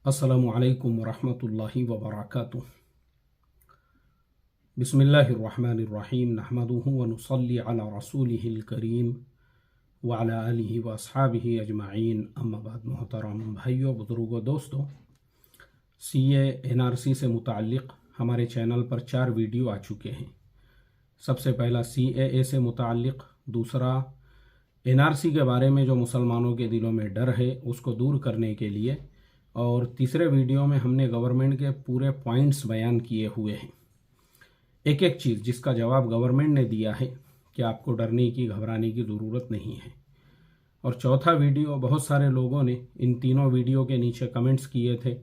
अस्सलामु अलैकुम वरहमतुल्लाहि वबरकातुह। बिस्मिल्लाहिर्रहमानिर्रहीम। नहमदुहु व नुसल्ली अला रसूलिहिल करीम व अला आलिहि व अस्हाबिहि अजमाइन। अम्मा बाद। मोहतरम भाइयों, बुजुर्गों, दोस्तों, सीए एनआरसी से मुताल्लिक़ हमारे चैनल पर 4 वीडियो आ चुके हैं। सबसे पहला सीएए से मुताल्लिक़, दूसरा एनआरसी के बारे में जो मुसलमानों के दिलों में डर है उसको दूर करने के लिए, और तीसरे वीडियो में हमने गवर्नमेंट के पूरे पॉइंट्स बयान किए हुए हैं, एक एक चीज़ जिसका जवाब गवर्नमेंट ने दिया है कि आपको डरने की, घबराने की ज़रूरत नहीं है। और चौथा वीडियो, बहुत सारे लोगों ने इन तीनों वीडियो के नीचे कमेंट्स किए थे,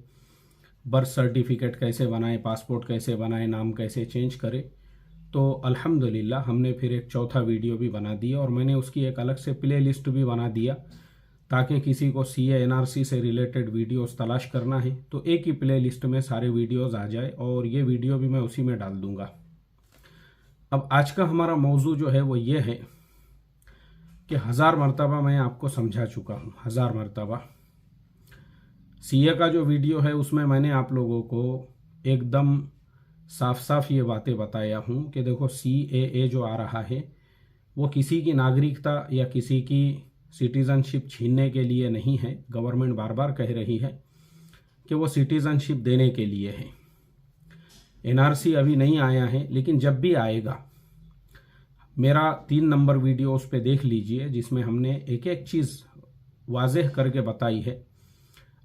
बर्थ सर्टिफिकेट कैसे बनाएं, पासपोर्ट कैसे बनाएं, नाम कैसे चेंज करें। तो अल्हम्दुलिल्लाह हमने फिर एक चौथा वीडियो भी बना दिया और मैंने उसकी एक अलग से प्ले लिस्ट भी बना दिया, ताकि किसी को सीए एनआरसी से रिलेटेड वीडियोस तलाश करना है तो एक ही प्ले लिस्ट में सारे वीडियोस आ जाए, और ये वीडियो भी मैं उसी में डाल दूंगा। अब आज का हमारा मौजू जो है वो ये है कि 1000 मरतबा मैं आपको समझा चुका हूँ, 1000 मरतबा। सीए का जो वीडियो है उसमें मैंने आप लोगों को एकदम साफ साफ ये बातें बताया हूँ कि देखो, सीएए जो आ रहा है वो किसी की नागरिकता या किसी की सिटीज़नशिप छीनने के लिए नहीं है। गवर्नमेंट बार बार कह रही है कि वो सिटीज़नशिप देने के लिए है। एनआरसी अभी नहीं आया है, लेकिन जब भी आएगा, मेरा 3 नंबर वीडियो उस पर देख लीजिए, जिसमें हमने एक एक चीज़ वाज़ेह करके बताई है।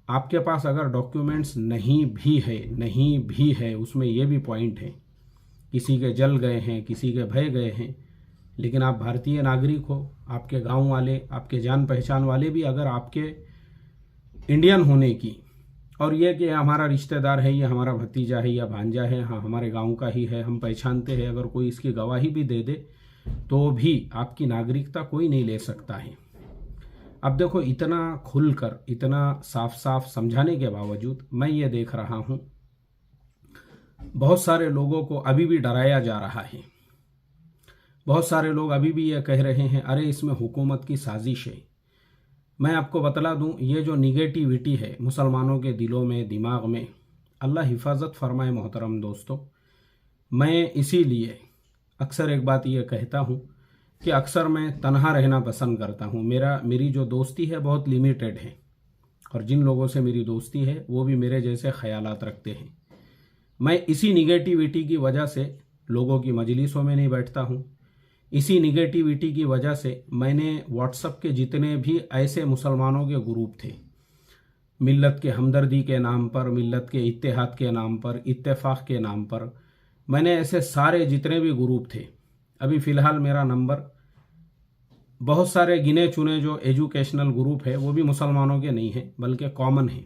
आपके पास अगर डॉक्यूमेंट्स नहीं भी है, उसमें ये भी पॉइंट है, किसी के जल गए हैं, किसी के भय गए हैं, लेकिन आप भारतीय नागरिक हो, आपके गांव वाले, आपके जान पहचान वाले भी अगर आपके इंडियन होने की, और ये कि हमारा रिश्तेदार है, ये हमारा भतीजा है या भांजा है, हाँ हमारे गांव का ही है, हम पहचानते हैं, अगर कोई इसकी गवाही भी दे दे तो भी आपकी नागरिकता कोई नहीं ले सकता है। अब देखो, इतना खुलकर, इतना साफ साफ समझाने के बावजूद मैं ये देख रहा हूँ बहुत सारे लोगों को अभी भी डराया जा रहा है। बहुत सारे लोग अभी भी ये कह रहे हैं अरे इसमें हुकूमत की साजिश है। मैं आपको बतला दूं, ये जो निगेटिविटी है मुसलमानों के दिलों में, दिमाग में, अल्लाह हिफाजत फरमाए। मोहतरम दोस्तों, मैं इसीलिए अक्सर एक बात ये कहता हूं कि अक्सर मैं तन्हा रहना पसंद करता हूं। मेरी जो दोस्ती है बहुत लिमिटेड है, और जिन लोगों से मेरी दोस्ती है वो भी मेरे जैसे ख्यालात रखते हैं। मैं इसी निगेटिविटी की वजह से लोगों की मजलिसों में नहीं बैठता हूं। इसी निगेटिविटी की वजह से मैंने व्हाट्सएप के जितने भी ऐसे मुसलमानों के ग्रुप थे, मिल्लत के हमदर्दी के नाम पर, मिल्लत के इत्तेहाद के नाम पर, इत्तेफाक के नाम पर, मैंने ऐसे सारे जितने भी ग्रुप थे, अभी फ़िलहाल मेरा नंबर, बहुत सारे गिने चुने जो एजुकेशनल ग्रुप है वो भी मुसलमानों के नहीं हैं, बल्कि कॉमन हैं।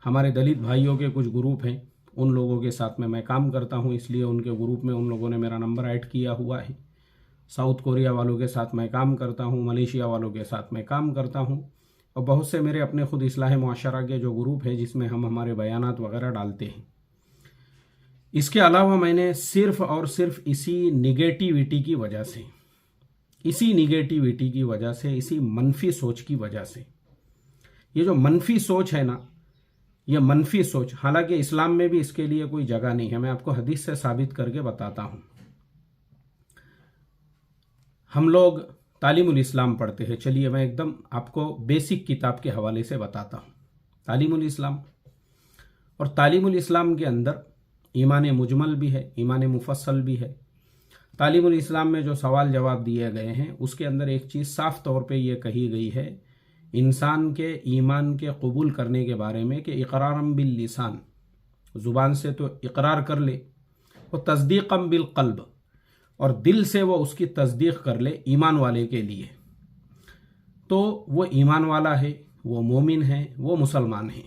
हमारे दलित भाइयों के कुछ ग्रुप हैं, उन लोगों के साथ में मैं काम करता हूँ, इसलिए उनके ग्रुप में उन लोगों ने मेरा नंबर ऐड किया हुआ है। साउथ कोरिया वालों के साथ मैं काम करता हूँ, मलेशिया वालों के साथ मैं काम करता हूँ, और बहुत से मेरे अपने खुद इस्लाह मुआशरा के जो ग्रुप है जिसमें हम हमारे बयानात वगैरह डालते हैं। इसके अलावा मैंने सिर्फ और सिर्फ इसी निगेटिविटी की वजह से, इसी मनफी सोच की वजह से, ये जो मनफी सोच है ना, यह मनफी सोच, हालांकि इस्लाम में भी इसके लिए कोई जगह नहीं है, मैं आपको हदीस से साबित करके बताता हूँ। हम लोग तालीमुल इस्लाम पढ़ते हैं, चलिए मैं एकदम आपको बेसिक किताब के हवाले से बताता हूँ। तालीमुल इस्लाम, और तालीमुल इस्लाम के अंदर ईमान मुजमल भी है, ईमान मुफस्सल भी है। तालीमुल इस्लाम में जो सवाल जवाब दिए गए हैं उसके अंदर एक चीज़ साफ तौर पे ये कही गई है इंसान के ईमान के कबूल करने के बारे में कि इकरारम बिल लिसान, ज़ुबान से तो इकरार कर ले, वो तस्दीक़म बिल क़ल्ब, और दिल से वो उसकी तस्दीक कर ले ईमान वाले के लिए, तो वो ईमान वाला है, वो मोमिन है, वो मुसलमान है।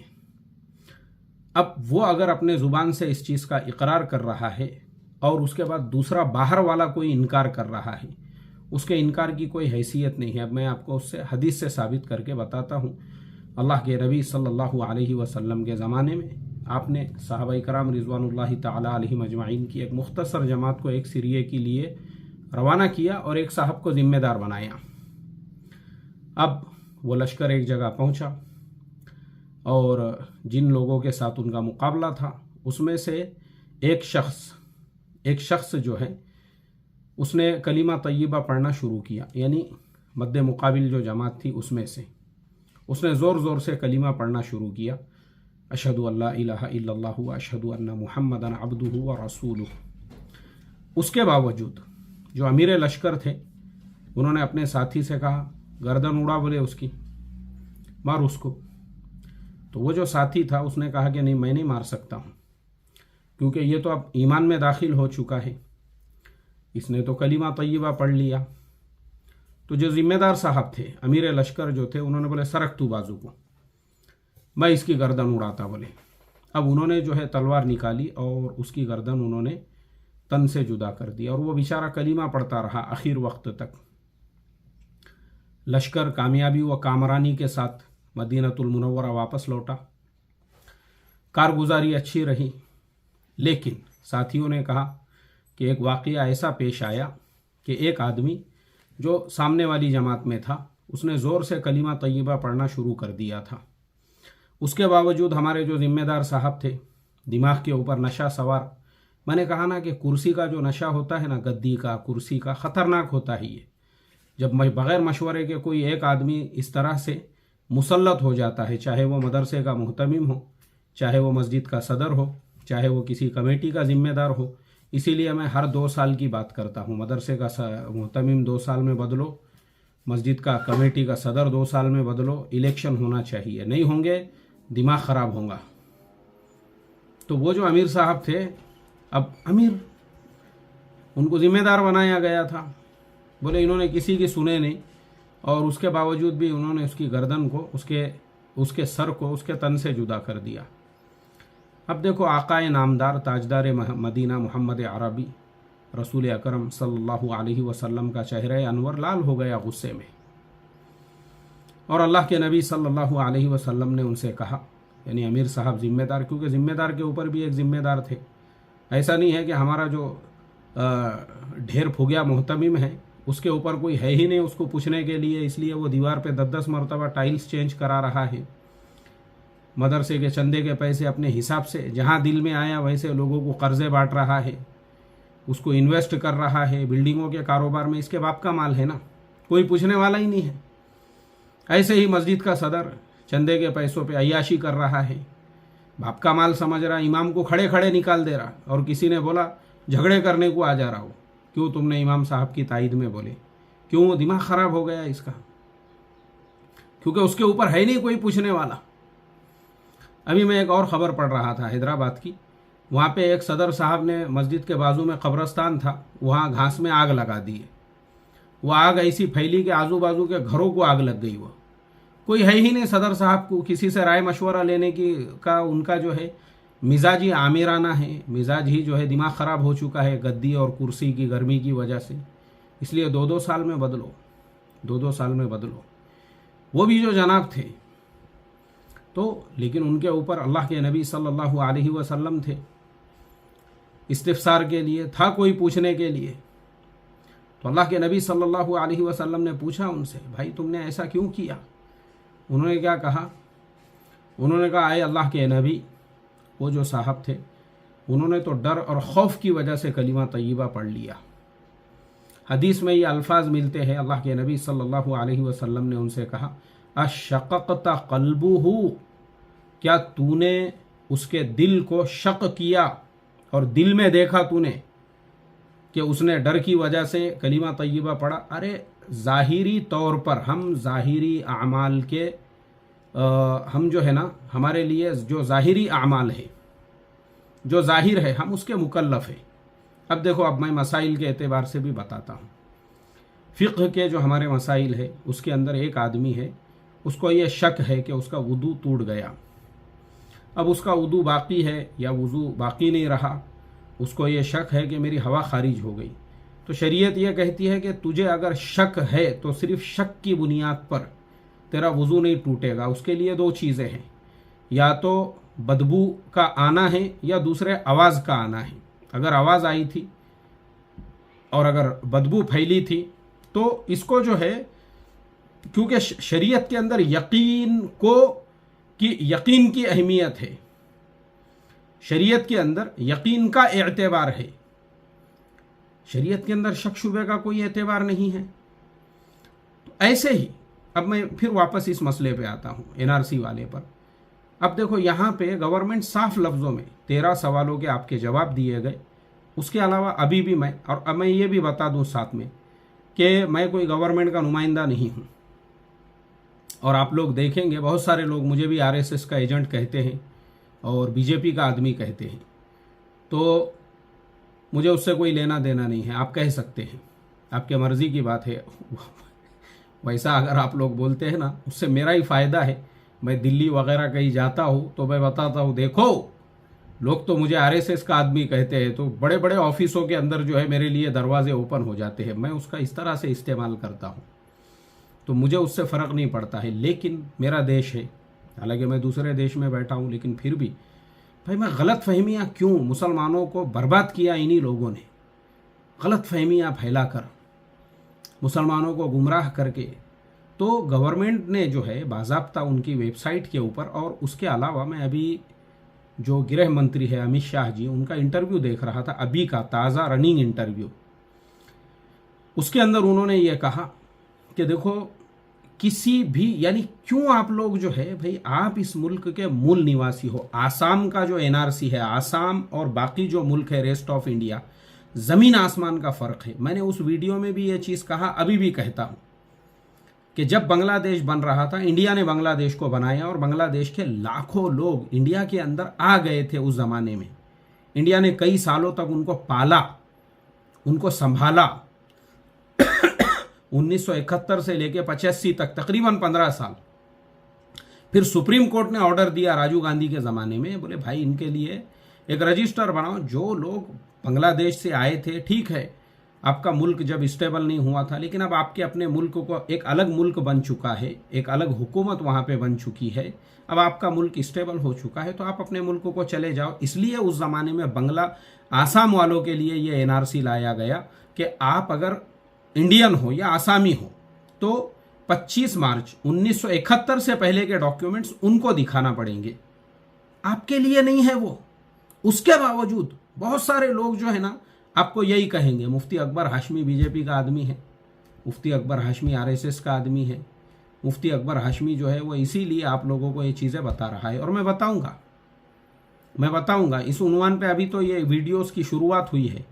अब वो अगर अपने ज़ुबान से इस चीज़ का इकरार कर रहा है और उसके बाद दूसरा बाहर वाला कोई इनकार कर रहा है, उसके इनकार की कोई हैसियत नहीं है। अब मैं आपको उससे हदीस से साबित करके बताता हूँ। अल्लाह के नबी सल्लल्लाहु अलैहि वसल्लम के ज़माने में आपने सहाबाए कराम रिज़वानुल्लाहि ताला अलैहिम अजमाइन की एक मुख्तसर जमात को एक सिरिये के लिए रवाना किया और एक साहब को ज़िम्मेदार बनाया। अब वो लश्कर एक जगह पहुंचा, और जिन लोगों के साथ उनका मुकाबला था उसमें से एक शख्स जो है उसने कलीमा तय्यबा पढ़ना शुरू किया, यानी मद्दे मुकाबिल जो जमात थी उसमें से उसने ज़ोर ज़ोर से कलीमा पढ़ना शुरू किया, अशहदु अल्ला इलाहा इल्लल्लाहु व अशहदु अन्ना मुहम्मदन अब्दुहु व रसूलुहु। उसके बावजूद जो अमीर लश्कर थे उन्होंने अपने साथी से कहा, गर्दन उड़ा बोले उसकी, मार उसको। तो वो जो साथी था उसने कहा कि नहीं, मैं नहीं मार सकता हूँ, क्योंकि ये तो अब ईमान में दाखिल हो चुका है, इसने तो कलीमा तय्यबा पढ़ लिया। तो जो ज़िम्मेदार साहब थे, अमीर लश्कर जो थे, उन्होंने बोले सरक तू बाजू को, मैं इसकी गर्दन उड़ाता बोले। अब उन्होंने जो है तलवार निकाली और उसकी गर्दन उन्होंने तन से जुदा कर दिया और वो बेचारा कलीमा पढ़ता रहा आखिर वक्त तक। लश्कर कामयाबी व कामरानी के साथ मदीनतुल मुनव्वरा वापस लौटा। कारगुजारी अच्छी रही, लेकिन साथियों ने कहा कि एक वाक़या ऐसा पेश आया कि एक आदमी जो सामने वाली जमात में था उसने ज़ोर से कलीमा तय्यबा पढ़ना शुरू कर दिया था। उसके बावजूद हमारे जो ज़िम्मेदार साहब थे, दिमाग के ऊपर नशा सवार, मैंने कहा ना कि कुर्सी का जो नशा होता है ना, गद्दी का, कुर्सी का, ख़तरनाक होता है ये। जब बग़ैर मशवरे के कोई एक आदमी इस तरह से मुसल्लत हो जाता है, चाहे वो मदरसे का मुहतमिम हो, चाहे वो मस्जिद का सदर हो, चाहे वो किसी कमेटी का ज़िम्मेदार हो। इसीलिए मैं हर 2 साल की बात करता हूँ, मदरसे का मुहतमिम 2 साल में बदलो, मस्जिद का कमेटी का सदर 2 साल में बदलो, इलेक्शन होना चाहिए, नहीं होंगे दिमाग ख़राब होगा। तो वो जो अमीर साहब थे, अब अमीर उनको ज़िम्मेदार बनाया गया था, बोले इन्होंने किसी की सुने नहीं और उसके बावजूद भी उन्होंने उसकी गर्दन को, उसके सर को उसके तन से जुदा कर दिया। अब देखो, आकाए नामदार ताजदार मदीना मोहम्मद अरबी रसूल अकरम सल्लल्लाहु अलैहि वसल्लम का चेहरा अनवर लाल हो गया गुस्से में, और अल्लाह के नबी सल्लल्लाहु अलैहि वसल्लम ने उनसे कहा, यानी अमीर साहब ज़िम्मेदार, क्योंकि ज़िम्मेदार के ऊपर भी एक ज़िम्मेदार थे। ऐसा नहीं है कि हमारा जो ढेर फुगिया मोहतमिम है उसके ऊपर कोई है ही नहीं उसको पूछने के लिए, इसलिए वो दीवार पे 10-10 मरतबा टाइल्स चेंज करा रहा है, मदरसे के चंदे के पैसे अपने हिसाब से जहाँ दिल में आया वैसे लोगों को कर्जे बांट रहा है, उसको इन्वेस्ट कर रहा है बिल्डिंगों के कारोबार में। इसके बाप का माल है ना, कोई पूछने वाला ही नहीं है। ऐसे ही मस्जिद का सदर चंदे के पैसों पे अय्याशी कर रहा है, बाप का माल समझ रहा, इमाम को खड़े खड़े निकाल दे रहा, और किसी ने बोला झगड़े करने को आ जा रहा हो, क्यों तुमने इमाम साहब की तायद में बोले, क्यों? दिमाग ख़राब हो गया इसका, क्योंकि उसके ऊपर है नहीं कोई पूछने वाला। अभी मैं एक और ख़बर पढ़ रहा था हैदराबाद की, वहाँ पे एक सदर साहब ने मस्जिद के बाजू में कब्रस्तान था, वहाँ घास में आग लगा दी है। वो आग ऐसी फैली कि आजू बाजू के घरों को आग लग गई। वो कोई है ही नहीं सदर साहब को किसी से राय मशवरा लेने की का, उनका जो है मिजाज ही आमिराना है, मिजाज ही जो है दिमाग ख़राब हो चुका है गद्दी और कुर्सी की गर्मी की वजह से। इसलिए 2-2 साल में बदलो, 2-2 साल में बदलो। वो भी जो जनाब थे तो, लेकिन उनके ऊपर अल्लाह के नबी सल्लल्लाहु अलैहि वसल्लम थे, इस्तिफसार के लिए था, कोई पूछने के लिए। तो अल्लाह के नबी सल्लल्लाहु अलैहि वसल्लम ने पूछा उनसे, भाई तुमने ऐसा क्यों किया? उन्होंने क्या कहा? उन्होंने कहा, आए अल्लाह के नबी, वो जो साहब थे उन्होंने तो डर और खौफ की वजह से कलीमा तय्यबा पढ़ लिया। हदीस में ये अल्फाज मिलते हैं, अल्लाह के नबी सल्लल्लाहु अलैहि वसल्लम ने उनसे कहा, अशक़क़ता क़ल्बुहु, क्या तूने उसके दिल को शक किया और दिल में देखा तूने कि उसने डर की वजह से कलीमा तय्यबा पढ़ा? अरे ज़ाहिरी तौर पर हम ज़ाहिरी आमाल के हम जो है ना, हमारे लिए जो ज़ाहिरी आमाल है, जो ज़ाहिर है, हम उसके मुकल्लफ़ है। अब देखो, अब मैं मसाइल के एतबार से भी बताता हूँ। फ़िक़्ह के जो हमारे मसाइल है उसके अंदर एक आदमी है, उसको ये शक है कि उसका वुज़ू टूट गया। अब उसका वुज़ू बाकी है या वुज़ू बाकी नहीं रहा, उसको ये शक है कि मेरी हवा खारिज हो गई। तो शरीयत ये कहती है कि तुझे अगर शक है तो सिर्फ़ शक की बुनियाद पर तेरा वुज़ू नहीं टूटेगा। उसके लिए 2 चीज़ें हैं, या तो बदबू का आना है या दूसरे आवाज़ का आना है। अगर आवाज़ आई थी और अगर बदबू फैली थी तो इसको जो है, क्योंकि शरीयत के अंदर यकीन को कि यकीन की अहमियत है, शरीयत के अंदर यकीन का एतबार है, शरीयत के अंदर शक शुबे का कोई एतबार नहीं है। तो ऐसे ही अब मैं फिर वापस इस मसले पे आता हूँ, एनआरसी वाले पर। अब देखो यहाँ पे गवर्नमेंट साफ लफ्ज़ों में 13 सवालों के आपके जवाब दिए गए। उसके अलावा अभी भी अब मैं ये भी बता दूँ साथ में कि मैं कोई गवर्नमेंट का नुमाइंदा नहीं हूँ, और आप लोग देखेंगे बहुत सारे लोग मुझे भी आरएसएस का एजेंट कहते हैं और बीजेपी का आदमी कहते हैं, तो मुझे उससे कोई लेना देना नहीं है। आप कह सकते हैं, आपके मर्ज़ी की बात है। वैसा अगर आप लोग बोलते हैं ना, उससे मेरा ही फ़ायदा है। मैं दिल्ली वगैरह कहीं जाता हूँ तो मैं बताता हूँ, देखो लोग तो मुझे आरएसएस का आदमी कहते हैं, तो बड़े बड़े ऑफिसों के अंदर जो है मेरे लिए दरवाजे ओपन हो जाते हैं। मैं उसका इस तरह से इस्तेमाल करता हूँ, तो मुझे उससे फ़र्क नहीं पड़ता है। लेकिन मेरा देश है, हालांकि मैं दूसरे देश में बैठा हूँ, लेकिन फिर भी भाई मैं गलत फहमियाँ क्यों, मुसलमानों को बर्बाद किया इन्हीं लोगों ने, गलत फहमियाँ फैला कर मुसलमानों को गुमराह करके। तो गवर्नमेंट ने जो है बाज़ाब्ता उनकी वेबसाइट के ऊपर, और उसके अलावा मैं अभी जो गृह मंत्री है अमित शाह जी, उनका इंटरव्यू देख रहा था, अभी का ताज़ा रनिंग इंटरव्यू। उसके अंदर उन्होंने ये कहा कि देखो किसी भी, यानी क्यों आप लोग जो है भाई, आप इस मुल्क के मूल निवासी हो। आसाम का जो एनआरसी है, आसाम और बाकी जो मुल्क है रेस्ट ऑफ इंडिया, ज़मीन आसमान का फ़र्क है। मैंने उस वीडियो में भी ये चीज़ कहा, अभी भी कहता हूँ कि जब बांग्लादेश बन रहा था, इंडिया ने बांग्लादेश को बनाया और बांग्लादेश के लाखों लोग इंडिया के अंदर आ गए थे उस ज़माने में। इंडिया ने कई सालों तक उनको पाला, उनको संभाला। 1971 से लेकर 85 तक, तकरीबन 15 साल। फिर सुप्रीम कोर्ट ने ऑर्डर दिया राजीव गांधी के ज़माने में, बोले भाई इनके लिए एक रजिस्टर बनाओ, जो लोग बांग्लादेश से आए थे, ठीक है आपका मुल्क जब स्टेबल नहीं हुआ था, लेकिन अब आपके अपने मुल्क को एक अलग मुल्क बन चुका है, एक अलग हुकूमत वहाँ पे बन चुकी है, अब आपका मुल्क स्टेबल हो चुका है, तो आप अपने मुल्क को चले जाओ। इसलिए उस ज़माने में आसाम वालों के लिए ये एनआरसी लाया गया कि आप अगर इंडियन हो या आसामी हो तो 25 मार्च 1971 से पहले के डॉक्यूमेंट्स उनको दिखाना पड़ेंगे, आपके लिए नहीं है वो। उसके बावजूद बहुत सारे लोग जो है ना आपको यही कहेंगे। मुफ्ती अकबर हाशमी बीजेपी का आदमी है, मुफ्ती अकबर हाशमी आरएसएस का आदमी है, मुफ्ती अकबर हाशमी जो है वो इसीलिए आप लोगों को ये चीज़ें बता रहा है। और मैं बताऊंगा इस उन्वान पे। अभी तो ये वीडियोस की शुरुआत हुई है,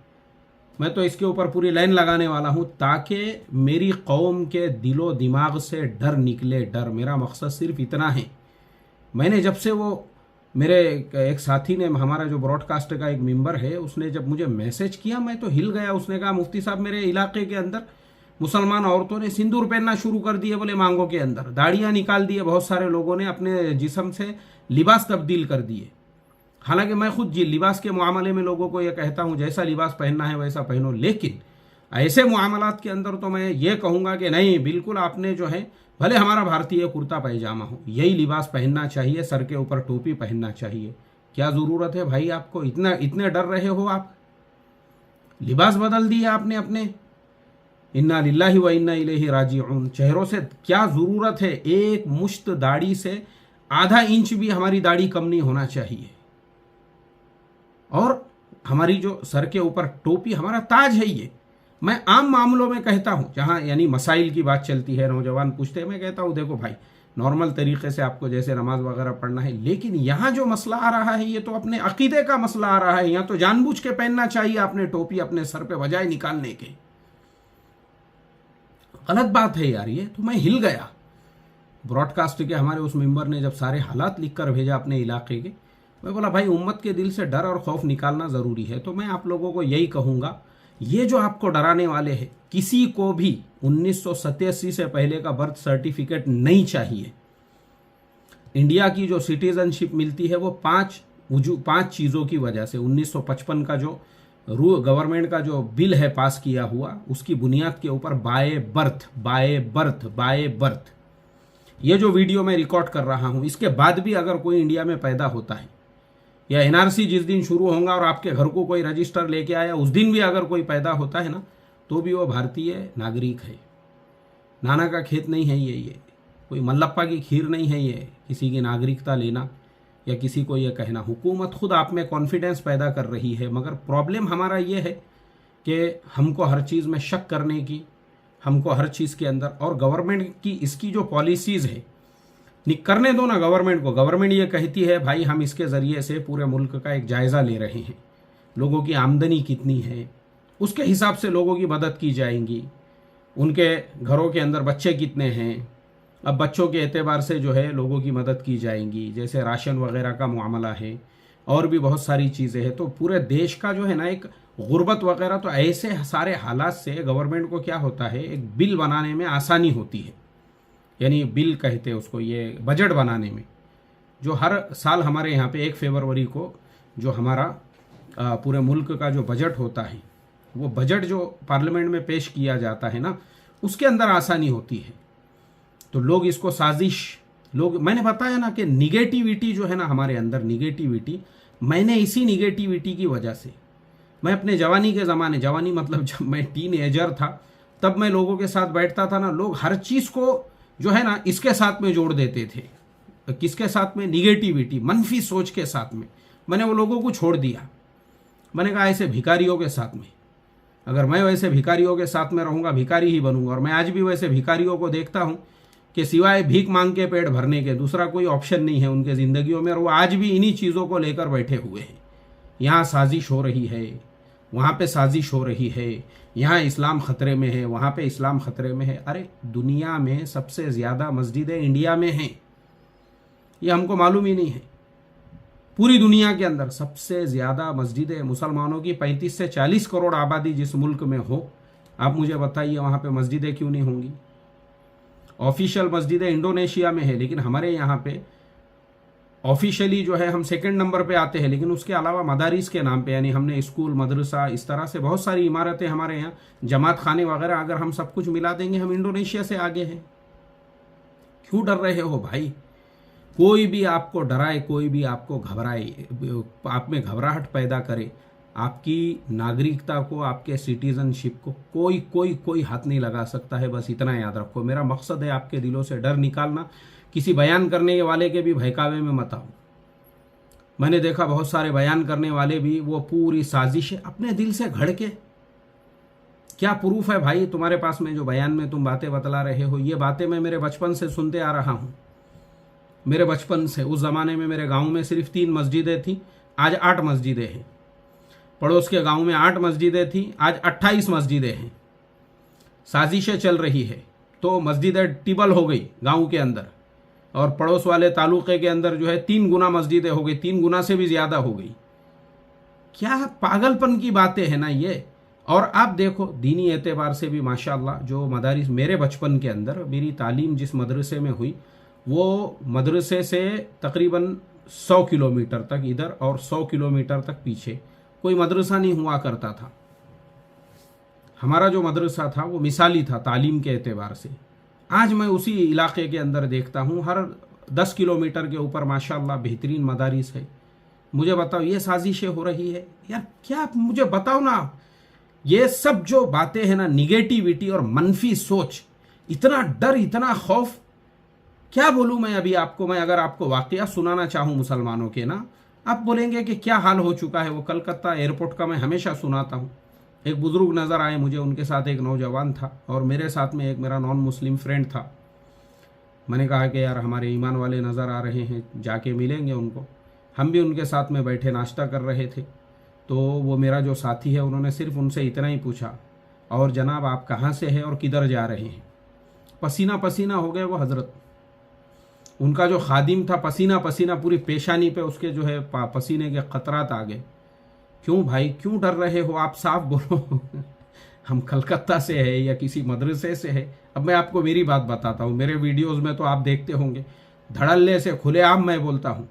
मैं तो इसके ऊपर पूरी लाइन लगाने वाला हूँ ताकि मेरी कौम के दिलो दिमाग से डर निकले। डर, मेरा मकसद सिर्फ इतना है। मैंने जब से वो मेरे एक साथी ने, हमारा जो ब्रॉडकास्ट का एक मेंबर है, उसने जब मुझे मैसेज किया मैं तो हिल गया। उसने कहा मुफ्ती साहब मेरे इलाके के अंदर मुसलमान औरतों ने सिंदूर पहनना शुरू कर दिए, बोले मांगों के अंदर दाढ़ियाँ निकाल दिए, बहुत सारे लोगों ने अपने जिस्म से लिबास तब्दील कर दिए। हालांकि मैं खुद लिबास के मामले में लोगों को यह कहता हूँ जैसा लिबास पहनना है वैसा पहनो, लेकिन ऐसे मामलात के अंदर तो मैं ये कहूँगा कि नहीं, बिल्कुल आपने जो है, भले हमारा भारतीय कुर्ता पैजामा हो, यही लिबास पहनना चाहिए, सर के ऊपर टोपी पहनना चाहिए। क्या ज़रूरत है भाई आपको इतने डर रहे हो आप? लिबास बदल दिया आपने अपने। इन्ना लिल्लाहि व इन्ना इलैहि राजिऊन। चेहरों से क्या ज़रूरत है? एक मुश्त दाढ़ी से आधा इंच भी हमारी दाढ़ी कम नहीं होना चाहिए। और हमारी जो सर के ऊपर टोपी हमारा ताज है। ये मैं आम मामलों में कहता हूँ, जहाँ यानी मसाइल की बात चलती है, नौजवान पूछते हैं, मैं कहता हूँ देखो भाई नॉर्मल तरीके से आपको जैसे नमाज वगैरह पढ़ना है। लेकिन यहाँ जो मसला आ रहा है ये तो अपने अकीदे का मसला आ रहा है। यहाँ तो जानबूझ के पहनना चाहिए आपने टोपी अपने सर पे बजाय निकालने के। गलत बात है यार ये। तो मैं हिल गया। ब्रॉडकास्ट के हमारे उस मेंबर ने जब सारे हालात लिख कर भेजा अपने इलाके के, मैं बोला भाई उम्मत के दिल से डर और खौफ निकालना ज़रूरी है। तो मैं आप लोगों को यही कहूँगा, ये जो आपको डराने वाले हैं, किसी को भी 1987 से पहले का बर्थ सर्टिफिकेट नहीं चाहिए। इंडिया की जो सिटीजनशिप मिलती है वो पांच चीज़ों की वजह से, 1955 का जो गवर्नमेंट का जो बिल है पास किया हुआ, उसकी बुनियाद के ऊपर बाय बर्थ। ये जो वीडियो मैं रिकॉर्ड कर रहा हूँ, इसके बाद भी अगर कोई इंडिया में पैदा होता है, या एनआरसी जिस दिन शुरू होगा और आपके घर को कोई रजिस्टर लेके आया, उस दिन भी अगर कोई पैदा होता है ना, तो भी वो भारतीय नागरिक है। नाना का खेत नहीं है ये। कोई मल्लप्पा की खीर नहीं है ये किसी की नागरिकता लेना या किसी को ये कहना। हुकूमत खुद आप में कॉन्फिडेंस पैदा कर रही है, मगर प्रॉब्लम हमारा ये है कि हमको हर चीज़ में शक करने की, हमको हर चीज़ के अंदर, और गवर्नमेंट की इसकी जो पॉलिसीज़ है करने दो ना गवर्नमेंट को। गवर्नमेंट ये कहती है भाई हम इसके ज़रिए से पूरे मुल्क का एक जायज़ा ले रहे हैं, लोगों की आमदनी कितनी है, उसके हिसाब से लोगों की मदद की जाएंगी, उनके घरों के अंदर बच्चे कितने हैं, अब बच्चों के एतबार से जो है लोगों की मदद की जाएंगी, जैसे राशन वगैरह का मामला है और भी बहुत सारी चीज़ें हैं। तो पूरे देश का जो है ना एक गुर्बत वगैरह, तो ऐसे सारे हालात से गवर्नमेंट को क्या होता है, एक बिल बनाने में आसानी होती है, यानी बिल कहते हैं उसको, ये बजट बनाने में। जो हर साल हमारे यहाँ पे 1 फरवरी को जो हमारा पूरे मुल्क का जो बजट होता है, वो बजट जो पार्लियामेंट में पेश किया जाता है ना, उसके अंदर आसानी होती है। तो लोग इसको साजिश, लोग, मैंने बताया ना कि निगेटिविटी जो है ना हमारे अंदर, निगेटिविटी, मैंने इसी निगेटिविटी की वजह से, मैं अपने जवानी के ज़माने, जवानी मतलब जब मैं टीनएजर था, तब मैं लोगों के साथ बैठता था ना, लोग हर चीज़ को जो है ना इसके साथ में जोड़ देते थे। किसके साथ में? निगेटिविटी, मनफी सोच के साथ में। मैंने वो लोगों को छोड़ दिया। मैंने कहा ऐसे भिखारियों के साथ में, अगर मैं वैसे भिखारियों के साथ में रहूँगा, भिखारी ही बनूंगा। और मैं आज भी वैसे भिखारियों को देखता हूँ कि सिवाय भीख मांग के पेट भरने के दूसरा कोई ऑप्शन नहीं है उनके ज़िंदगियों में, और वो आज भी इन्हीं चीज़ों को लेकर बैठे हुए हैं। यहाँ साजिश हो रही है, वहाँ पे साजिश हो रही है, यहाँ इस्लाम ख़तरे में है, वहाँ पे इस्लाम ख़तरे में है। अरे दुनिया में सबसे ज़्यादा मस्जिदें इंडिया में हैं, ये हमको मालूम ही नहीं है। पूरी दुनिया के अंदर सबसे ज़्यादा मस्जिदें, मुसलमानों की 35 से 40 करोड़ आबादी जिस मुल्क में हो, आप मुझे बताइए वहाँ पे मस्जिदें क्यों नहीं होंगी? ऑफिशियल मस्जिदें इंडोनेशिया में है, लेकिन हमारे यहाँ पे ऑफिशियली जो है हम 2nd नंबर पे आते हैं। लेकिन उसके अलावा मदारिस के नाम पे, यानी हमने स्कूल, मदरसा, इस तरह से बहुत सारी इमारतें हमारे यहाँ, जमात खाने वगैरह, अगर हम सब कुछ मिला देंगे हम इंडोनेशिया से आगे हैं। क्यों डर रहे हो भाई? कोई भी आपको डराए, कोई भी आपको घबराए, आप में घबराहट पैदा करे, आपकी नागरिकता को, आपके सिटीजनशिप को कोई कोई कोई हाथ नहीं लगा सकता है। बस इतना याद रखो। मेरा मकसद है आपके दिलों से डर निकालना। किसी बयान करने वाले के भी बहकावे में मत आओ। मैंने देखा बहुत सारे बयान करने वाले भी, वो पूरी साजिश है अपने दिल से घड़ के। क्या प्रूफ है भाई तुम्हारे पास में जो बयान में तुम बातें बतला रहे हो? ये बातें मैं मेरे बचपन से सुनते आ रहा हूँ, मेरे बचपन से। उस ज़माने में मेरे गांव में सिर्फ 3 मस्जिदें थी, आज 8 मस्जिदें हैं। पड़ोस के गांव में 8 मस्जिदें थी, आज 28 मस्जिदें हैं। साजिशें चल रही है तो मस्जिदें टिबल हो गई गांव के अंदर, और पड़ोस वाले तालुके के अंदर जो है 3 गुना मस्जिदें हो गई, 3 गुना से भी ज़्यादा हो गई। क्या पागलपन की बातें हैं ना ये। और आप देखो दीनी एतबार से भी माशाअल्लाह जो मदारिस, मेरे बचपन के अंदर मेरी तालीम जिस मदरसे में हुई, वो मदरसे से तकरीबन 100 किलोमीटर तक इधर और 100 किलोमीटर तक पीछे कोई मदरसा नहीं हुआ करता था। हमारा जो मदरसा था वो मिसाली था तालीम के एतबार से। आज मैं उसी इलाके के अंदर देखता हूँ हर 10 किलोमीटर के ऊपर माशाअल्लाह बेहतरीन मदारिस है। मुझे बताओ ये साजिशें हो रही है यार? क्या मुझे बताओ ना, ये सब जो बातें हैं ना, निगेटिविटी और मनफी सोच, इतना डर, इतना खौफ, क्या बोलूँ मैं अभी आपको। मैं अगर आपको वाकया सुनाना चाहूँ मुसलमानों के ना, आप बोलेंगे कि क्या हाल हो चुका है। वो कलकत्ता एयरपोर्ट का मैं हमेशा सुनाता हूँ। एक बुजुर्ग नज़र आए मुझे, उनके साथ एक नौजवान था और मेरे साथ में एक मेरा नॉन मुस्लिम फ्रेंड था। मैंने कहा कि यार हमारे ईमान वाले नज़र आ रहे हैं, जाके मिलेंगे उनको। हम भी उनके साथ में बैठे नाश्ता कर रहे थे, तो वो मेरा जो साथी है उन्होंने सिर्फ उनसे इतना ही पूछा, और जनाब आप कहाँ से हैं और किधर जा रहे हैं? पसीना पसीना हो गए वो हज़रत। उनका जो खादिम था पसीना पसीना, पूरी पेशानी पे उसके जो है पसीने के क़तरात आ गए। क्यों भाई, क्यों डर रहे हो आप? साफ बोलो। हम कलकत्ता से है या किसी मदरसे से है? अब मैं आपको मेरी बात बताता हूँ। मेरे वीडियोस में तो आप देखते होंगे, धड़ल्ले से खुलेआम मैं बोलता हूँ,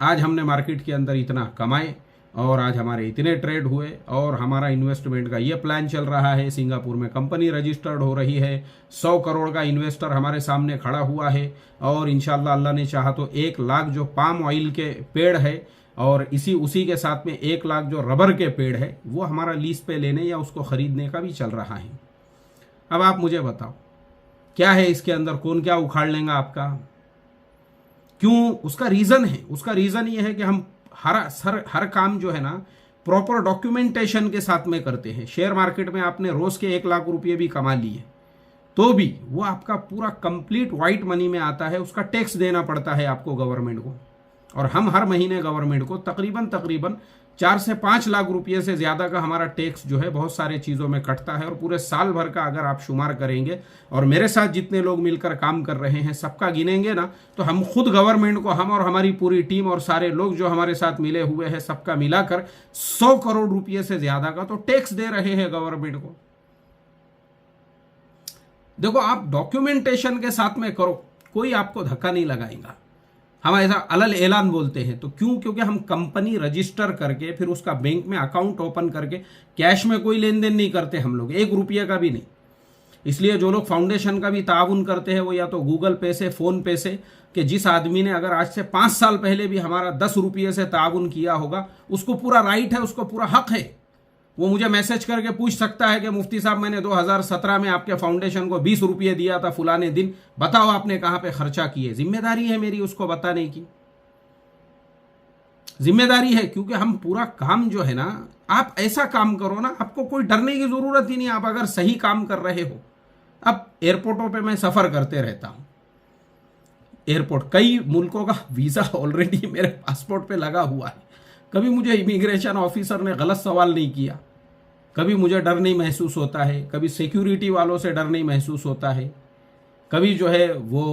आज हमने मार्केट के अंदर इतना कमाए और आज हमारे इतने ट्रेड हुए और हमारा इन्वेस्टमेंट का ये प्लान चल रहा है, सिंगापुर में कंपनी रजिस्टर्ड हो रही है, 100 करोड़ का इन्वेस्टर हमारे सामने खड़ा हुआ है, और इंशाल्लाह अल्लाह ने चाहा तो 1 लाख जो पाम ऑयल के पेड़ है और उसी के साथ में 1 लाख जो रबर के पेड़ है वो हमारा लीज पे लेने या उसको ख़रीदने का भी चल रहा है। अब आप मुझे बताओ, क्या है इसके अंदर, कौन क्या उखाड़ लेगा आपका, क्यों, उसका रीज़न है। उसका रीज़न ये है कि हम हर काम जो है ना प्रॉपर डॉक्यूमेंटेशन के साथ में करते हैं। शेयर मार्केट में आपने रोज़ के 1 लाख रुपये भी कमा लिए तो भी वो आपका पूरा कंप्लीट वाइट मनी में आता है, उसका टैक्स देना पड़ता है आपको गवर्नमेंट को। और हम हर महीने गवर्नमेंट को तकरीबन 4 से 5 लाख रुपये से ज़्यादा का हमारा टैक्स जो है बहुत सारे चीज़ों में कटता है। और पूरे साल भर का अगर आप शुमार करेंगे और मेरे साथ जितने लोग मिलकर काम कर रहे हैं सबका गिनेंगे ना, तो हम खुद गवर्नमेंट को, हम और हमारी पूरी टीम और सारे लोग जो हमारे साथ मिले हुए हैं सबका मिलाकर 100 करोड़ रुपये से ज़्यादा का तो टैक्स दे रहे हैं गवर्नमेंट को। देखो, आप डॉक्यूमेंटेशन के साथ में करो, कोई आपको धक्का नहीं लगाएगा। हम ऐसा अलल ऐलान बोलते हैं तो क्यों, क्योंकि हम कंपनी रजिस्टर करके फिर उसका बैंक में अकाउंट ओपन करके कैश में कोई लेन देन नहीं करते हम लोग, 1 रुपये का भी नहीं। इसलिए जो लोग फाउंडेशन का भी ताउन करते हैं वो या तो गूगल पे से, फोन पे से, कि जिस आदमी ने अगर आज से 5 साल पहले भी हमारा 10 रुपये से ताउन किया होगा उसको पूरा राइट है, उसको पूरा हक है। वो मुझे मैसेज करके पूछ सकता है कि मुफ्ती साहब मैंने 2017 में आपके फाउंडेशन को 20 रुपये दिया था फुलाने दिन, बताओ आपने कहाँ पे खर्चा किए। जिम्मेदारी है मेरी उसको बताने की, जिम्मेदारी है, क्योंकि हम पूरा काम जो है ना, आप ऐसा काम करो ना, आपको कोई डरने की जरूरत ही नहीं। आप अगर सही काम कर रहे हो, अब एयरपोर्टों पे मैं सफर करते रहता हूं, एयरपोर्ट कई मुल्कों का वीजा ऑलरेडी मेरे पासपोर्ट पे लगा हुआ है। कभी मुझे इमिग्रेशन ऑफिसर ने गलत सवाल नहीं किया, कभी मुझे डर नहीं महसूस होता है, कभी सिक्योरिटी वालों से डर नहीं महसूस होता है, कभी जो है वो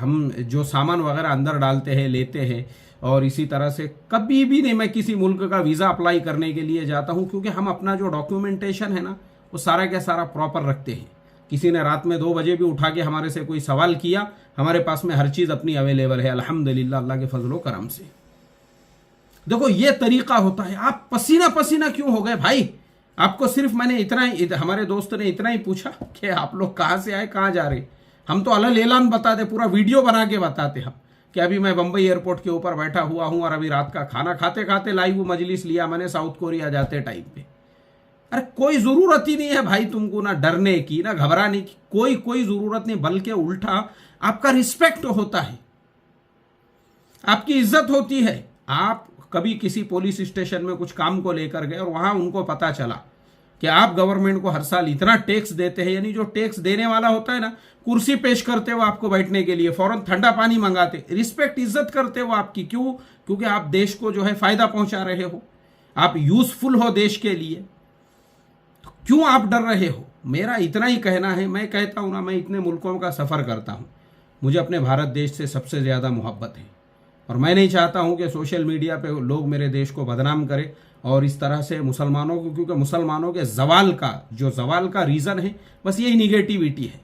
हम जो सामान वगैरह अंदर डालते हैं लेते हैं। और इसी तरह से कभी भी नहीं मैं किसी मुल्क का वीज़ा अप्लाई करने के लिए जाता हूं, क्योंकि हम अपना जो डॉक्यूमेंटेशन है ना वो सारा का सारा प्रॉपर रखते हैं। किसी ने रात में 2 बजे भी उठा के हमारे से कोई सवाल किया, हमारे पास में हर चीज़ अपनी अवेलेबल है अल्हम्दुलिल्लाह, अल्लाह के फजलो करम से। देखो ये तरीका होता है। आप पसीना पसीना क्यों हो गए भाई? आपको सिर्फ मैंने इतना ही, हमारे दोस्त ने इतना ही पूछा कि आप लोग कहाँ से आए, कहाँ जा रहे। हम तो अलग ऐलान बताते, पूरा वीडियो बना के बताते हम कि अभी मैं बंबई एयरपोर्ट के ऊपर बैठा हुआ हूँ और अभी रात का खाना खाते खाते लाइव मजलिस लिया मैंने साउथ कोरिया जाते टाइम पे। अरे कोई ज़रूरत ही नहीं है भाई तुमको ना डरने की ना घबराने की, कोई ज़रूरत नहीं, बल्कि उल्टा आपका रिस्पेक्ट होता है, आपकी इज्जत होती है। आप कभी किसी पुलिस स्टेशन में कुछ काम को लेकर गए और वहां उनको पता चला कि आप गवर्नमेंट को हर साल इतना टैक्स देते हैं, यानी जो टैक्स देने वाला होता है ना, कुर्सी पेश करते हो आपको बैठने के लिए, फौरन ठंडा पानी मंगाते, रिस्पेक्ट इज्जत करते हो आपकी। क्यों? क्योंकि आप देश को जो है फायदा पहुंचा रहे हो, आप यूजफुल हो देश के लिए, तो क्यों आप डर रहे हो? मेरा इतना ही कहना है। मैं कहता हूं ना, मैं इतने मुल्कों का सफर करता हूं, मुझे अपने भारत देश से सबसे ज्यादा मोहब्बत है और मैं नहीं चाहता हूं कि सोशल मीडिया पे लोग मेरे देश को बदनाम करें और इस तरह से मुसलमानों को, क्योंकि मुसलमानों के जवाल का रीज़न है बस यही निगेटिविटी है।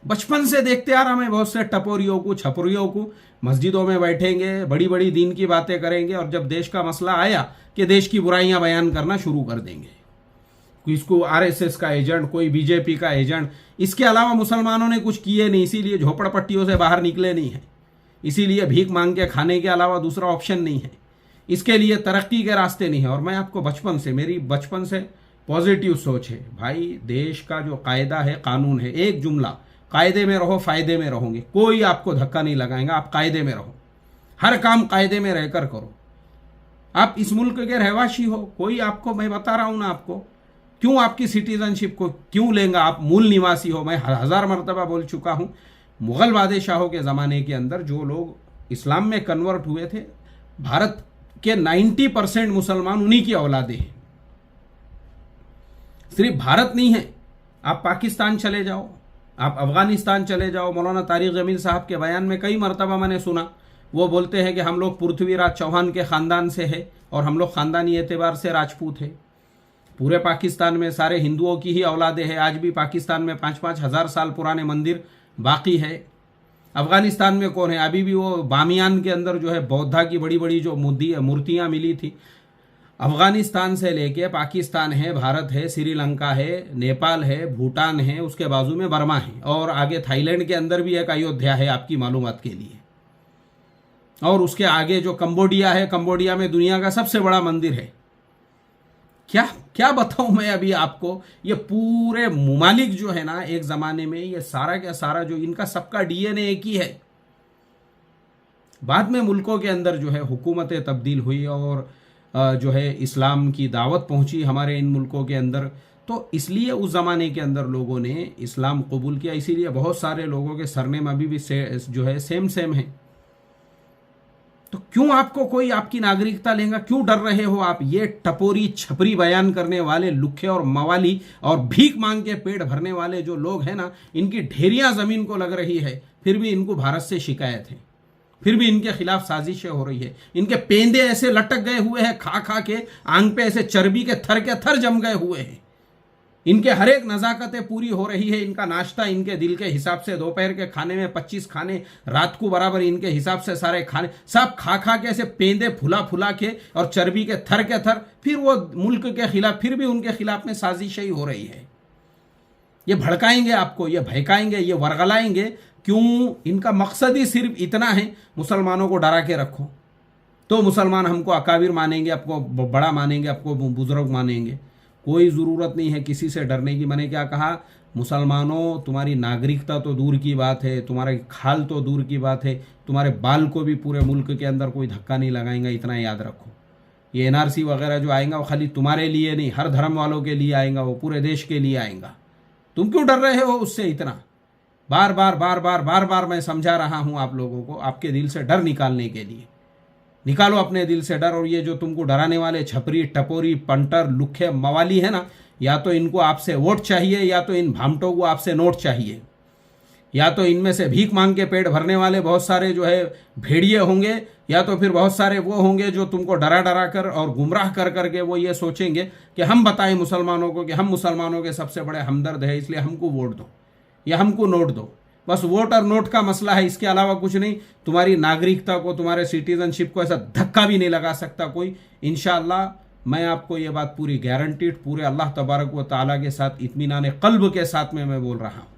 बचपन से देखते आ रहा मैं बहुत से टपोरियों को, छपरियों को, मस्जिदों में बैठेंगे, बड़ी बड़ी दीन की बातें करेंगे और जब देश का मसला आया कि देश की बुराइयां बयान करना शुरू कर देंगे। किसको आरएसएस का एजेंट, कोई बीजेपी का एजेंट। इसके अलावा मुसलमानों ने कुछ किए नहीं, इसीलिए झोपड़पट्टियों से बाहर निकले नहीं है, इसीलिए भीख मांग के खाने के अलावा दूसरा ऑप्शन नहीं है, इसके लिए तरक्की के रास्ते नहीं है। और मैं आपको मेरी बचपन से पॉजिटिव सोच है भाई। देश का जो कायदा है, कानून है, एक जुमला, कायदे में रहो फायदे में रहोगे, कोई आपको धक्का नहीं लगाएगा। आप कायदे में रहो, हर काम कायदे में रहकर करो। आप इस मुल्क के रहवासी हो, कोई आपको, मैं बता रहा हूं ना आपको, क्यों आपकी सिटीजनशिप को क्यों लेंगे? आप मूल निवासी हो। मैं 1000 मरतबा बोल चुका हूं, मुगल बादशाहों के ज़माने के अंदर जो लोग इस्लाम में कन्वर्ट हुए थे, भारत के 90% मुसलमान उन्हीं की औलादे हैं। सिर्फ भारत नहीं है, आप पाकिस्तान चले जाओ, आप अफगानिस्तान चले जाओ। मौलाना तारिक जमील साहब के बयान में कई मरतबा मैंने सुना, वो बोलते हैं कि हम लोग पृथ्वीराज चौहान के ख़ानदान से है और हम लोग ख़ानदानी एतबार से राजपूत है। पूरे पाकिस्तान में सारे हिंदुओं की ही औलादे हैं। आज भी पाकिस्तान में 5-5 हज़ार साल पुराने मंदिर बाकी है। अफगानिस्तान में कौन है? अभी भी वो बामियान के अंदर जो है बौद्धा की बड़ी बड़ी जो मूर्तियाँ मिली थी। अफगानिस्तान से लेके पाकिस्तान है, भारत है, श्रीलंका है, नेपाल है, भूटान है, उसके बाजू में बर्मा है और आगे थाईलैंड के अंदर भी एक अयोध्या है, आपकी मालूमात के लिए। और उसके आगे जो कंबोडिया है, कंबोडिया में दुनिया का सबसे बड़ा मंदिर है। क्या क्या बताऊं मैं अभी आपको। ये पूरे मुमालिक जो है ना एक ज़माने में, ये सारा क्या सारा जो इनका सबका डीएनए एक ही है। बाद में मुल्कों के अंदर जो है हुकूमतें तब्दील हुई और जो है इस्लाम की दावत पहुंची हमारे इन मुल्कों के अंदर, तो इसलिए उस ज़माने के अंदर लोगों ने इस्लाम कबूल किया। इसीलिए बहुत सारे लोगों के सरनेम अभी भी जो है सेम सेम है। तो क्यों आपको कोई आपकी नागरिकता लेगा, क्यों डर रहे हो आप? ये टपोरी छपरी बयान करने वाले लुखे और मवाली और भीख मांग के पेट भरने वाले जो लोग हैं ना, इनकी ढेरियां ज़मीन को लग रही है, फिर भी इनको भारत से शिकायत है, फिर भी इनके खिलाफ साजिशें हो रही है। इनके पेंदे ऐसे लटक गए हुए हैं, खा खा के आंग पे ऐसे चर्बी के थर जम गए हुए हैं। इनके हर एक नज़ाकतें पूरी हो रही है। इनका नाश्ता इनके दिल के हिसाब से, दोपहर के खाने में 25 खाने, रात को बराबर इनके हिसाब से सारे खाने, सब खा खा के ऐसे पेंदे फुला फुला के और चर्बी के थर, फिर वो मुल्क के खिलाफ, फिर भी उनके खिलाफ में साजिशें ही हो रही है। ये भड़काएंगे आपको, ये भड़काएंगे, ये वरगलाएंगे। क्यों? इनका मकसद ही सिर्फ इतना है, मुसलमानों को डरा के रखो तो मुसलमान हमको अकाबिर मानेंगे, आपको बड़ा मानेंगे, आपको बुजुर्ग मानेंगे। कोई ज़रूरत नहीं है किसी से डरने की। मैंने क्या कहा? मुसलमानों, तुम्हारी नागरिकता तो दूर की बात है, तुम्हारे खाल तो दूर की बात है, तुम्हारे बाल को भी पूरे मुल्क के अंदर कोई धक्का नहीं लगाएंगा, इतना याद रखो। ये एनआरसी वगैरह जो आएगा वो खाली तुम्हारे लिए नहीं, हर धर्म वालों के लिए आएगा, वो पूरे देश के लिए आएगा। तुम क्यों डर रहे हो उससे इतना? बार बार मैं समझा रहा हूँ आप लोगों को, आपके दिल से डर निकालने के लिए। निकालो अपने दिल से डर। और ये जो तुमको डराने वाले छपरी टपोरी पंटर लुखे मवाली है ना, या तो इनको आपसे वोट चाहिए, या तो इन भामटों को आपसे नोट चाहिए, या तो इनमें से भीख मांग के पेट भरने वाले बहुत सारे जो है भेड़िए होंगे, या तो फिर बहुत सारे वो होंगे जो तुमको डरा डरा कर और गुमराह कर करके वो ये सोचेंगे कि हम बताएं मुसलमानों को कि हम मुसलमानों के सबसे बड़े हमदर्द है, इसलिए हमको वोट दो या हमको नोट दो। बस वोट और नोट का मसला है, इसके अलावा कुछ नहीं। तुम्हारी नागरिकता को, तुम्हारे सिटीजनशिप को ऐसा धक्का भी नहीं लगा सकता कोई। इंशाअल्लाह मैं आपको ये बात पूरी गारंटीड, पूरे अल्लाह तबारक व ताला के साथ, इत्मीनान क़ल्ब के साथ में मैं बोल रहा हूँ,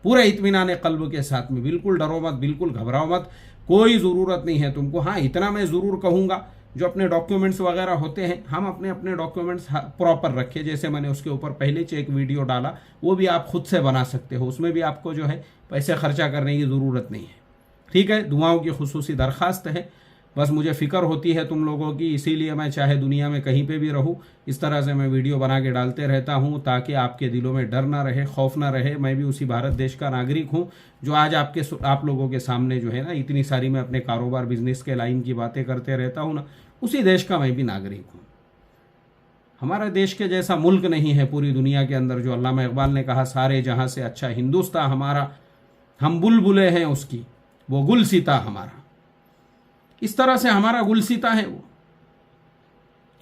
पूरे इत्मीनान क़ल्ब के साथ में। बिल्कुल डरो मत, बिल्कुल घबराओ मत, कोई ज़रूरत नहीं है तुमको। हाँ, इतना मैं ज़रूर कहूँगा, जो अपने डॉक्यूमेंट्स वगैरह होते हैं, हम अपने डॉक्यूमेंट्स प्रॉपर रखें। जैसे मैंने उसके ऊपर पहले एक वीडियो डाला, वो भी आप खुद से बना सकते हो, उसमें भी आपको जो है पैसे खर्चा करने की ज़रूरत नहीं है। ठीक है, दुआओं की खुसूसी दरख्वास्त है। बस मुझे फ़िक्र होती है तुम लोगों की, इसीलिए मैं चाहे दुनिया में कहीं पे भी रहूं, इस तरह से मैं वीडियो बना के डालते रहता हूं, ताकि आपके दिलों में डर ना रहे, खौफ ना रहे। मैं भी उसी भारत देश का नागरिक हूं जो आज आप लोगों के सामने जो है ना, इतनी सारी मैं अपने कारोबार बिजनेस के लाइन की बातें करते रहता हूँ ना, उसी देश का मैं भी नागरिक हूँ। हमारे देश के जैसा मुल्क नहीं है पूरी दुनिया के अंदर। जो अल्लामा इकबाल ने कहा, सारे जहाँ से अच्छा हिंदुस्तान हमारा, हम बुलबुले हैं उसकी, वो गुलसिता हमारा। इस तरह से हमारा गुलसिता है वो।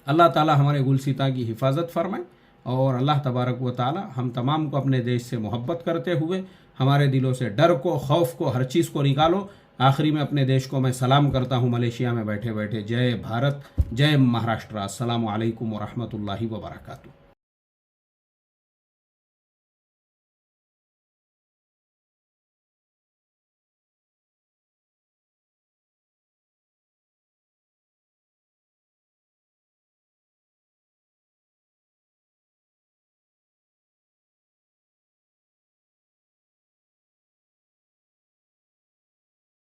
अल्लाह ताला हमारे गुलसिता की हिफाजत फरमाए, और अल्लाह तबारक व ताला हम तमाम को अपने देश से मोहब्बत करते हुए हमारे दिलों से डर को, खौफ को, हर चीज़ को निकालो। आखिरी में अपने देश को मैं सलाम करता हूँ मलेशिया में बैठे बैठे। जय भारत, जय महाराष्ट्र। अस्सलामु अलैकुम व रहमतुल्लाहि व बरकातुहू।